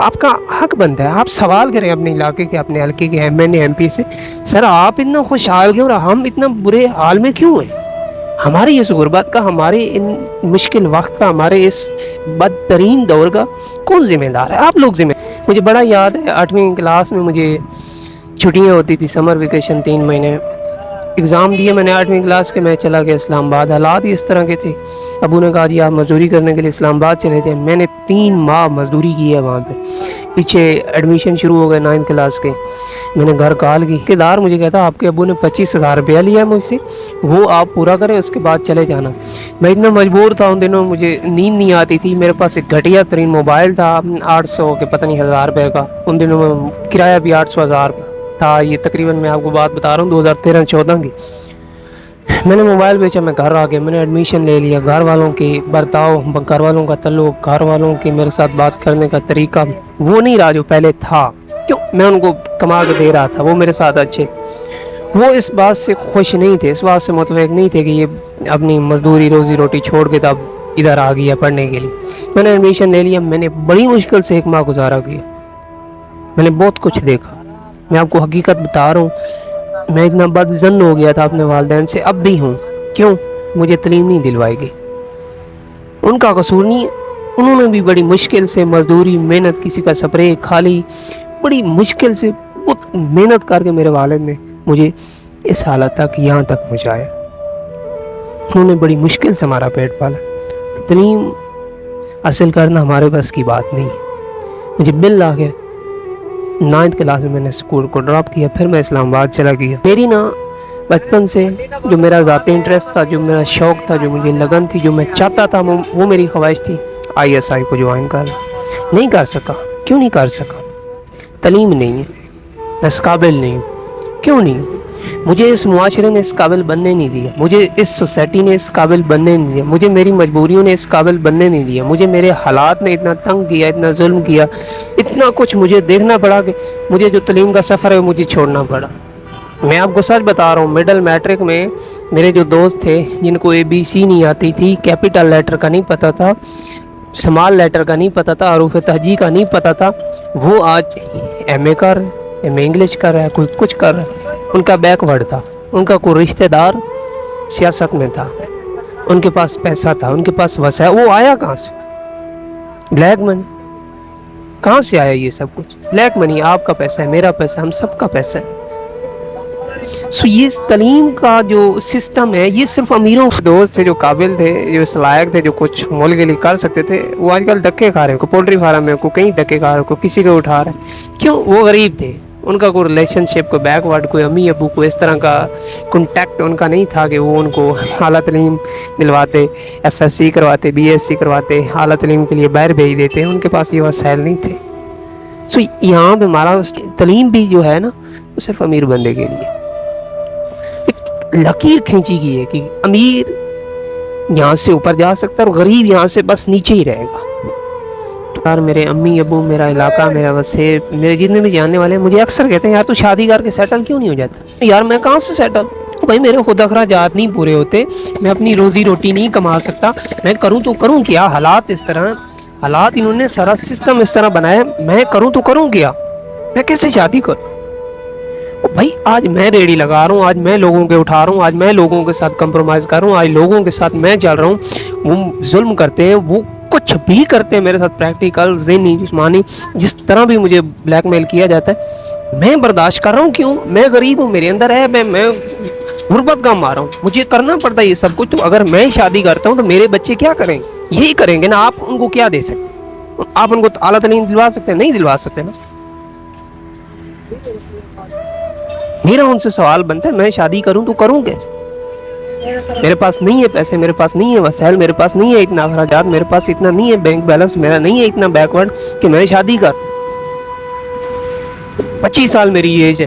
آپ کا حق بنتا ہے آپ سوال کریں اپنے علاقے کے، اپنے حلقے کے M N A M P سے، سر آپ اتنا خوشحال کیوں رہا، ہم اتنا برے حال میں کیوں ہیں؟ ہماری اس غربت کا، ہمارے ان مشکل وقت کا، ہمارے اس بدترین دور کا کون ذمہ دار ہے؟ آپ لوگ ذمہ۔ مجھے بڑا یاد ہے 8ویں کلاس میں مجھے چھٹیاں ہوتی تھی، سمر ویکیشن 3 مہینے، اگزام دیے میں نے 8ویں کلاس کے، میں چلا گیا اسلام آباد۔ حالات ہی اس طرح کے تھے، ابو نے کہا جی آپ مزدوری کرنے کے لیے اسلام آباد چلے جائیں۔ میں نے 3 ماہ مزدوری کی ہے وہاں پہ، پیچھے ایڈمیشن شروع ہو گئے 9 کلاس کے۔ میں نے گھر کال کی، ٹھیکیدار مجھے کہتا آپ کے ابو نے 25,000 روپیہ لیا ہے مجھ سے، وہ آپ پورا کریں اس کے بعد چلے جانا۔ میں اتنا مجبور تھا ان دنوں، مجھے نیند نہیں آتی تھی، میرے پاس ایک گھٹیا ترین موبائل تھا 800 کے پتہ نہیں 1000 روپے کا، ان دنوں میں کرایہ بھی 800-1000 تھا۔ یہ تقریباً میں آپ کو بات بتا رہا ہوں 2013-14 کی۔ میں نے موبائل بیچا، میں گھر آ گیا، میں نے ایڈمیشن لے لیا۔ گھر والوں کے برتاؤ، گھر والوں کا تعلق، گھر والوں کے میرے ساتھ بات کرنے کا طریقہ وہ نہیں رہا جو پہلے تھا، کیوں میں ان کو کما کے دے رہا تھا، وہ میرے ساتھ اچھے، وہ اس بات سے خوش نہیں تھے، اس بات سے متفق نہیں تھے کہ یہ اپنی مزدوری روزی روٹی چھوڑ کے تب ادھر آ گیا پڑھنے کے لیے۔ میں نے ایڈمیشن لے لیا، میں نے بڑی مشکل سے 1 ماہ گزارا کیا، میں نے بہت کچھ دیکھا، میں آپ کو حقیقت بتا رہا ہوں۔ میں اتنا بدظن ہو گیا تھا اپنے والدین سے، اب بھی ہوں، کیوں؟ مجھے تعلیم نہیں دلوائی گئی، ان کا قصور نہیں، انہوں نے بھی بڑی مشکل سے مزدوری محنت، کسی کا سپرے کھالی، بڑی مشکل سے بہت محنت کر کے میرے والد نے مجھے اس حالت تک یہاں تک پہنچایا، انہوں نے بڑی مشکل سے ہمارا پیٹ پالا۔ تعلیم حاصل کرنا ہمارے بس کی بات نہیں ہے۔ مجھے بالآخر 9 کلاس میں نے اسکول کو ڈراپ کیا، پھر میں اسلام آباد چلا گیا۔ میری نا بچپن سے جو میرا ذاتی انٹرسٹ تھا، جو میرا شوق تھا، جو مجھے لگن تھی، جو میں چاہتا تھا، وہ میری خواہش تھی ISI کو جوائن کرنا، نہیں کر سکا۔ کیوں نہیں کر سکا؟ تعلیم نہیں ہے، میں اس قابل نہیں ہوں۔ کیوں نہیں؟ مجھے اس معاشرے نے اس قابل بننے نہیں دیا، مجھے اس سوسائٹی نے اس قابل بننے نہیں دیا، مجھے میری مجبوریوں نے اس قابل بننے نہیں دیا، مجھے میرے حالات نے اتنا تنگ کیا، اتنا ظلم کیا، اتنا کچھ مجھے دیکھنا پڑا کہ مجھے جو تعلیم کا سفر ہے مجھے چھوڑنا پڑا۔ میں آپ کو سچ بتا رہا ہوں، مڈل میٹرک میں میرے جو دوست تھے جن کو ABC نہیں آتی تھی، کیپٹل لیٹر کا نہیں پتہ تھا، سمال لیٹر کا نہیں پتہ تھا، حروف تہجی کا نہیں پتہ تھا، وہ آج MA کر رہے ہیں، MA انگلش کر رہا ہے، کوئی کچھ کر رہا ہے۔ ان کا بیک ورڈ تھا، ان کا کوئی رشتہ دار سیاست میں تھا، ان کے پاس پیسہ تھا، ان کے پاس وسائل، وہ آیا کہاں سے؟ بلیک منی۔ کہاں سے آیا یہ سب کچھ؟ بلیک منی، آپ کا پیسہ ہے، میرا پیسہ، ہم سب کا پیسہ ہے۔ یہ تعلیم کا جو سسٹم ہے، یہ صرف امیروں کے دوست تھے جو قابل تھے، جو لائق تھے، جو کچھ ملک کے لیے کر سکتے تھے، وہ آج کل دھکے کھا رہے ہیں، کوئی پولٹری فارم میں، کوئی کہیں دھکے کھا رہے ہیں، کوئی کسی کو اٹھا رہے ہیں۔ کیوں؟ وہ غریب تھے، ان کا کوئی ریلیشن شپ، کوئی بیک ورڈ، کوئی امی ابو کو اس طرح کا کنٹیکٹ ان کا نہیں تھا کہ وہ ان کو اعلیٰ تعلیم دلواتے، FSC کرواتے، BSc کرواتے، اعلیٰ تعلیم کے لیے باہر بھیج دیتے، ان کے پاس یہ وسائل نہیں تھے۔ یہاں پہ ہمارا تعلیم بھی جو ہے نا، وہ صرف امیر بندے کے لیے لکیر کھینچی گئی ہے کہ امیر یہاں سے اوپر جا سکتا ہے اور غریب یہاں سے بس نیچے ہی رہے گا۔ یار میرے امی ابو، میرا علاقہ، میرا وسیب، میرے جتنے بھی جاننے والے ہیں مجھے اکثر کہتے ہیں یار تو شادی کر کے سیٹل کیوں نہیں ہو جاتا؟ یار میں کہاں سے سیٹل؟ بھائی میرے خود اخراجات نہیں پورے ہوتے، میں اپنی روزی روٹی نہیں کما سکتا، میں کروں تو کروں کیا؟ حالات اس طرح، حالات انہوں نے سارا سسٹم اس طرح بنایا، میں کروں تو کروں کیا؟ میں کیسے شادی کروں؟ بھائی آج میں ریڑھی لگا رہا ہوں، آج میں لوگوں کے اٹھا رہا ہوں، آج میں لوگوں کے ساتھ کمپرومائز کر رہا ہوں، آج لوگوں کے ساتھ میں چل رہا ہوں، وہ ظلم کرتے ہیں، وہ کچھ بھی کرتے ہیں میرے ساتھ، پریکٹیکل، ذہنی، جسمانی، جس طرح بھی مجھے بلیک میل کیا جاتا ہے، میں برداشت کر رہا ہوں۔ کیوں؟ میں غریب ہوں، میرے اندر ہے، میں غربت کا مار رہا ہوں، مجھے کرنا پڑتا ہے یہ سب کچھ۔ تو اگر میں شادی کرتا ہوں تو میرے بچے کیا کریں گے؟ یہی کریں گے نا۔ آپ ان کو کیا دے سکتے؟ آپ ان کو اعلیٰ تعلیم دلوا سکتے ہیں؟ نہیں دلوا سکتے نا۔ میرا ان سے سوال بنتا ہے میں شادی کروں تو کروں کیسے؟ میرے پاس نہیں ہے پیسے، میرے پاس نہیں ہے وسائل، میرے پاس نہیں ہے اتنا اخراجات، میرے پاس اتنا نہیں ہے بینک بیلنس، میرا نہیں ہے اتنا بیک ورڈ کہ میں شادی کر۔ 25 سال میری ایج ہے۔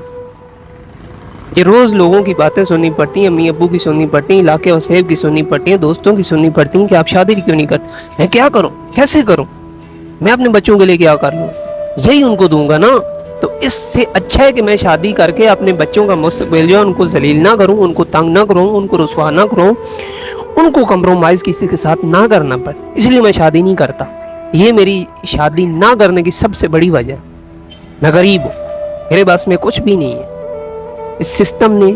یہ روز لوگوں کی باتیں سننی پڑتی ہیں، امی ابو کی سننی پڑتی ہیں، علاقے وسیب کی سننی پڑتی ہیں، دوستوں کی سننی پڑتی ہیں کہ آپ شادی کیوں نہیں کرتے۔ میں کیا کروں؟ کیسے کروں؟ میں اپنے بچوں کے لیے کیا کر لوں؟ یہی ان کو دوں گا نا۔ تو اس سے اچھا ہے کہ میں شادی کر کے اپنے بچوں کا مستقبل جو ہے ان کو ذلیل نہ کروں، ان کو تنگ نہ کروں، ان کو رسوا نہ کروں، ان کو کمپرومائز کسی کے ساتھ نہ کرنا پڑے، اس لیے میں شادی نہیں کرتا۔ یہ میری شادی نہ کرنے کی سب سے بڑی وجہ. میں غریب ہوں, میرے پاس میں کچھ بھی نہیں ہے. اس سسٹم نے,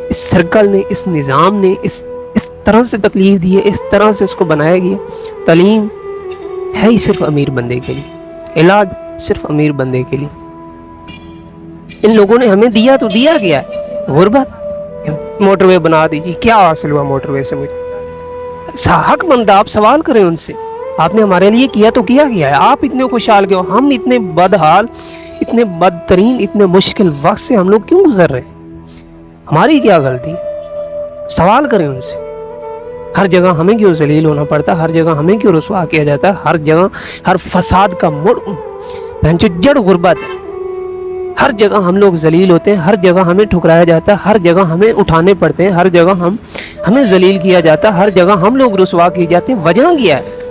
اس سرکل نے, اس نظام نے اس طرح سے تکلیف دی ہے, اس طرح سے اس کو بنایا گیا. تعلیم ہے ہی صرف امیر بندے کے لیے, علاج صرف امیر بندے کے لیے. ان لوگوں نے ہمیں دیا تو دیا کیا ہے؟ غربت. موٹر وے بنا دیجیے, کیا حاصل ہوا موٹر وے سے مجھے؟ حق مند آپ سوال کریں ان سے, آپ نے ہمارے لیے کیا تو کیا ہے؟ آپ اتنے خوشحال کیوں؟ ہم اتنے بدحال, اتنے بدترین, اتنے مشکل وقت سے ہم لوگ کیوں گزر رہے ہیں؟ ہماری کیا غلطی؟ سوال کریں ان سے. ہر جگہ ہمیں کیوں ذلیل ہونا پڑتا ہے؟ ہر جگہ ہمیں کیوں رسوا کیا جاتا ہے؟ ہر جگہ ہر فساد کا جڑ غربت ہے. ہر جگہ ہم لوگ ذلیل ہوتے ہیں, ہر جگہ ہمیں ٹھکرایا جاتا ہے, ہر جگہ ہمیں اٹھانے پڑتے ہیں, ہر جگہ ہمیں ذلیل کیا جاتا ہے, ہر جگہ ہم لوگ رسوا کیے جاتے ہیں. وجہ کیا ہے؟